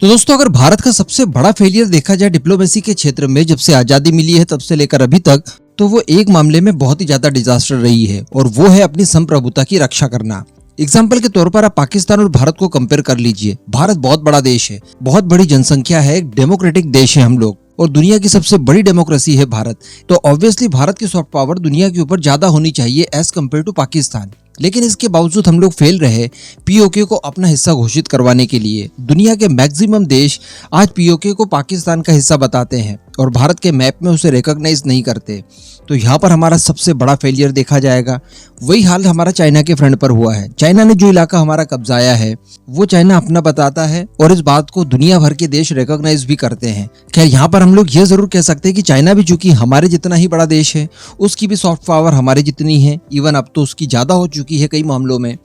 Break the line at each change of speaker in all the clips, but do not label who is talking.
तो दोस्तों, अगर भारत का सबसे बड़ा फेलियर देखा जाए डिप्लोमेसी के क्षेत्र में जब से आजादी मिली है तब से लेकर अभी तक, तो वो एक मामले में बहुत ही ज्यादा डिजास्टर रही है और वो है अपनी संप्रभुता की रक्षा करना। एग्जाम्पल के तौर पर आप पाकिस्तान और भारत को कंपेयर कर लीजिए। भारत बहुत बड़ा देश है, बहुत बड़ी जनसंख्या है, एक डेमोक्रेटिक देश है हम लोग, और दुनिया की सबसे बड़ी डेमोक्रेसी है भारत। तो ऑब्वियसली भारत की सॉफ्ट पावर दुनिया के ऊपर ज्यादा होनी चाहिए एज कम्पेयर टू पाकिस्तान। लेकिन इसके बावजूद हम लोग फेल रहे पीओके को अपना हिस्सा घोषित करवाने के लिए। दुनिया के मैक्सिमम देश आज पीओके को पाकिस्तान का हिस्सा बताते हैं और भारत के मैप में उसे रिकॉग्नाइज नहीं करते। तो यहाँ पर हमारा सबसे बड़ा फेलियर देखा जाएगा। वही हाल हमारा चाइना के फ्रंट पर हुआ है। चाइना ने जो इलाका हमारा कब्जाया है वो चाइना अपना बताता है और इस बात को दुनिया भर के देश रिकॉग्नाइज भी करते हैं। खैर, यहाँ पर हम लोग ये जरूर कह सकते हैं कि चाइना भी चूंकि हमारे जितना ही बड़ा देश है, उसकी भी सॉफ्ट पावर हमारे जितनी है, इवन अब तो उसकी ज्यादा हो चुकी है कई मामलों में।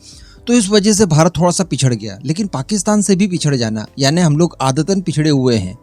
तो इस वजह से भारत थोड़ा सा पिछड़ गया। लेकिन पाकिस्तान से भी पिछड़ जाना, यानी हम लोग आदतन पिछड़े हुए हैं।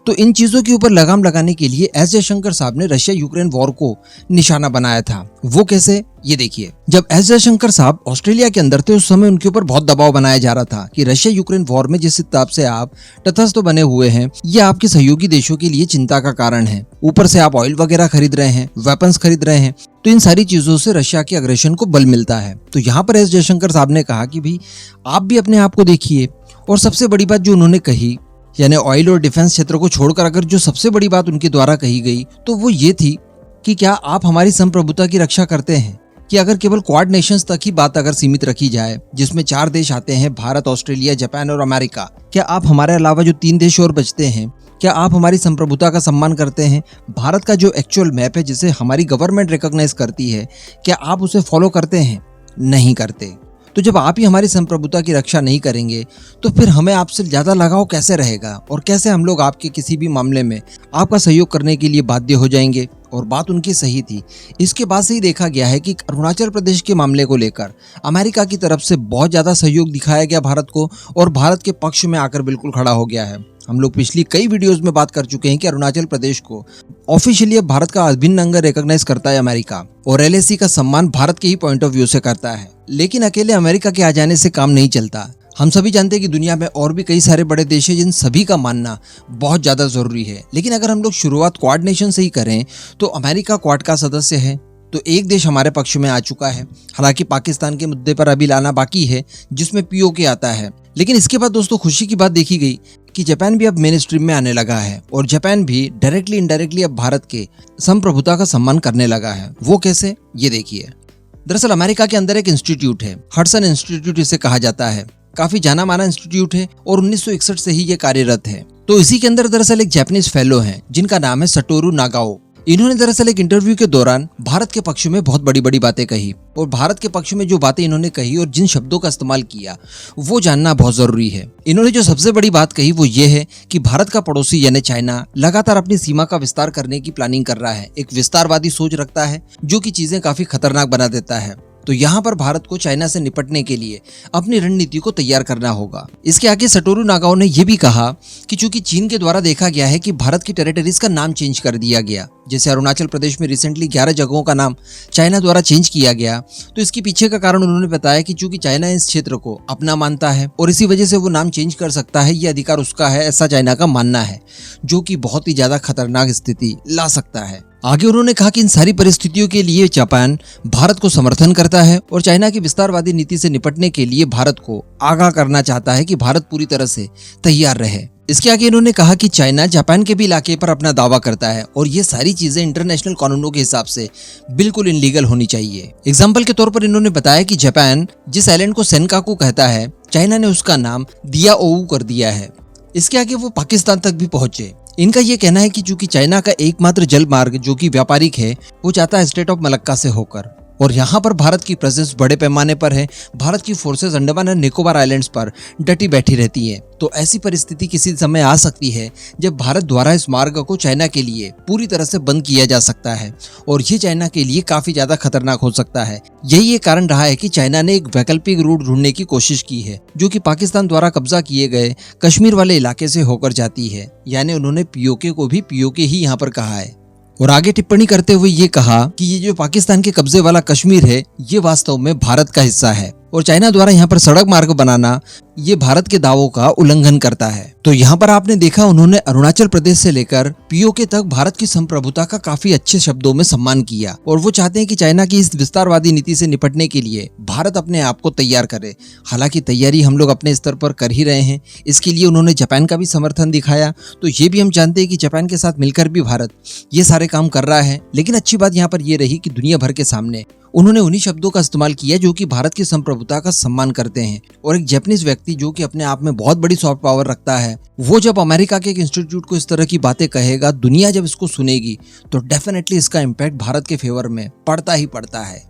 तो इन चीजों के ऊपर लगाम लगाने के लिए एस जयशंकर साहब ने रशिया यूक्रेन वॉर को निशाना बनाया था। वो कैसे, ये देखिए। जब एस जयशंकर साहब ऑस्ट्रेलिया के अंदर थे उस समय उनके ऊपर बहुत दबाव बनाया जा रहा था कि रशिया यूक्रेन वॉर में जिस हिसाब से आप तटस्थ बने हुए हैं, ये आपके सहयोगी देशों के लिए चिंता का कारण है। ऊपर से आप ऑयल वगैरह खरीद रहे हैं, वेपन्स खरीद रहे हैं, तो इन सारी चीजों से रशिया के अग्रेशन को बल मिलता है। तो यहाँ पर एस जयशंकर साहब ने कहा कि भाई आप भी अपने आप को देखिए। और सबसे बड़ी बात जो उन्होंने कही, यानी ऑयल और डिफेंस क्षेत्र को छोड़कर अगर जो सबसे बड़ी बात उनके द्वारा कही गई तो वो ये थी कि क्या आप हमारी संप्रभुता की रक्षा करते हैं? कि अगर केवल क्वाड नेशंस तक ही बात अगर सीमित रखी जाए, जिसमें 4 देश आते हैं, भारत, ऑस्ट्रेलिया, जापान और अमेरिका, क्या आप हमारे अलावा जो 3 देश और बचते हैं, क्या आप हमारी संप्रभुता का सम्मान करते हैं? भारत का जो एक्चुअल मैप है जिसे हमारी गवर्नमेंट रिकॉग्नाइज करती है, क्या आप उसे फॉलो करते हैं? नहीं करते। तो जब आप ही हमारी संप्रभुता की रक्षा नहीं करेंगे तो फिर हमें आपसे ज्यादा लगाव कैसे रहेगा और कैसे हम लोग आपके किसी भी मामले में आपका सहयोग करने के लिए बाध्य हो जाएंगे? और बात उनकी सही थी। इसके बाद से ही देखा गया है कि अरुणाचल प्रदेश के मामले को लेकर अमेरिका की तरफ से बहुत ज्यादा सहयोग दिखाया गया भारत को और भारत के पक्ष में आकर बिल्कुल खड़ा हो गया है। हम लोग पिछली कई वीडियोस में बात कर चुके हैं कि अरुणाचल प्रदेश को ऑफिशियली अब भारत का अभिन्न अंग रिकॉग्नाइज करता है अमेरिका, और एलएसी का सम्मान भारत के ही पॉइंट ऑफ व्यू से करता है। लेकिन अकेले अमेरिका के आ जाने से काम नहीं चलता। हम सभी जानते हैं कि दुनिया में और भी कई सारे बड़े देश हैं जिन सभी का मानना बहुत ज्यादा जरूरी है। लेकिन अगर हम लोग शुरुआत क्वाड नेशन से ही करें तो अमेरिका क्वाड का सदस्य है, तो एक देश हमारे पक्ष में आ चुका है। हालांकि पाकिस्तान के मुद्दे पर अभी लाना बाकी है जिसमें पीओके आता है। लेकिन इसके बाद दोस्तों खुशी की बात देखी गई कि जापान भी अब मेन स्ट्रीम में आने लगा है और जापान भी डायरेक्टली इनडायरेक्टली अब भारत के संप्रभुता का सम्मान करने लगा है। वो कैसे, ये देखिए। दरअसल अमेरिका के अंदर एक इंस्टीट्यूट है, हडसन इंस्टीट्यूट इसे कहा जाता है। काफी जाना माना इंस्टीट्यूट है और 1961 से ही ये कार्यरत है। तो इसी के अंदर दरअसल एक जापानीज फेलो हैं जिनका नाम है सटोरू नागाओ। इन्होंने दरअसल एक इंटरव्यू के दौरान भारत के पक्ष में बहुत बड़ी बड़ी बातें कही, और भारत के पक्ष में जो बातें इन्होंने कही और जिन शब्दों का इस्तेमाल किया वो जानना बहुत जरूरी है। इन्होंने जो सबसे बड़ी बात कही वो ये है कि भारत का पड़ोसी यानी चाइना लगातार अपनी सीमा का विस्तार करने की प्लानिंग कर रहा है, एक विस्तारवादी सोच रखता है जो कि चीजें काफी खतरनाक बना देता है। तो यहाँ पर भारत को चाइना से निपटने के लिए अपनी रणनीति को तैयार करना होगा। इसके आगे सटोरू नागाओ ने यह भी कहा कि चूंकि चीन के द्वारा देखा गया है कि भारत की टेरिटरीज का नाम चेंज कर दिया गया, जैसे अरुणाचल प्रदेश में रिसेंटली 11 जगहों का नाम चाइना द्वारा चेंज किया गया, तो इसके पीछे का कारण उन्होंने बताया कि चूंकि चाइना इस क्षेत्र को अपना मानता है और इसी वजह से वो नाम चेंज कर सकता है, ये अधिकार उसका है, ऐसा चाइना का मानना है, जो कि बहुत ही ज्यादा खतरनाक स्थिति ला सकता है। आगे उन्होंने कहा कि इन सारी परिस्थितियों के लिए जापान भारत को समर्थन करता है और चाइना की विस्तारवादी नीति से निपटने के लिए भारत को आगाह करना चाहता है कि भारत पूरी तरह से तैयार रहे। इसके आगे इन्होंने कहा कि चाइना जापान के भी इलाके पर अपना दावा करता है और ये सारी चीजें इंटरनेशनल कानूनों के हिसाब से बिल्कुल इनलीगल होनी चाहिए। एग्जाम्पल के तौर पर इन्होंने बताया कि जापान जिस आइलैंड को सेनकाकू कहता है, चाइना ने उसका नाम दियाओऊ कर दिया है। इसके आगे वो पाकिस्तान तक भी पहुंचे। इनका ये कहना है कि चूंकि चाइना का एकमात्र जल मार्ग जो कि व्यापारिक है वो चाहता है स्टेट ऑफ मलक्का से होकर, और यहाँ पर भारत की प्रेजेंस बड़े पैमाने पर है। भारत की फोर्सेस अंडमान और निकोबार आइलैंड्स पर डटी बैठी रहती है। तो ऐसी परिस्थिति किसी समय आ सकती है जब भारत द्वारा इस मार्ग को चाइना के लिए पूरी तरह से बंद किया जा सकता है और ये चाइना के लिए काफी ज्यादा खतरनाक हो सकता है। यही एक कारण रहा है कि चाइना ने एक वैकल्पिक रूट ढूंढने की कोशिश की है जो कि पाकिस्तान द्वारा कब्जा किए गए कश्मीर वाले इलाके से होकर जाती है। यानी उन्होंने पीओके को भी पीओके ही यहाँ पर कहा है। और आगे टिप्पणी करते हुए ये कहा कि ये जो पाकिस्तान के कब्जे वाला कश्मीर है ये वास्तव में भारत का हिस्सा है। और चाइना द्वारा यहाँ पर सड़क मार्ग बनाना ये भारत के दावों का उल्लंघन करता है। तो यहाँ पर आपने देखा उन्होंने अरुणाचल प्रदेश से लेकर पीओके तक भारत की संप्रभुता का काफी अच्छे शब्दों में सम्मान किया और वो चाहते हैं कि चाइना की इस विस्तारवादी नीति से निपटने के लिए भारत अपने आप को तैयार करे। हालांकि तैयारी हम लोग अपने स्तर पर कर ही रहे हैं। इसके लिए उन्होंने जापान का भी समर्थन दिखाया। तो ये भी हम जानते हैं कि जापान के साथ मिलकर भी भारत ये सारे काम कर रहा है। लेकिन अच्छी बात यहाँ पर ये रही कि दुनिया भर के सामने उन्होंने उन्हीं शब्दों का इस्तेमाल किया जो कि भारत की संप्रभुता का सम्मान करते हैं। और एक जापानीज व्यक्ति जो कि अपने आप में बहुत बड़ी सॉफ्ट पावर रखता है, वो जब अमेरिका के एक इंस्टीट्यूट को इस तरह की बातें कहेगा, दुनिया जब इसको सुनेगी तो डेफिनेटली इसका इम्पैक्ट भारत के फेवर में पड़ता ही पड़ता है।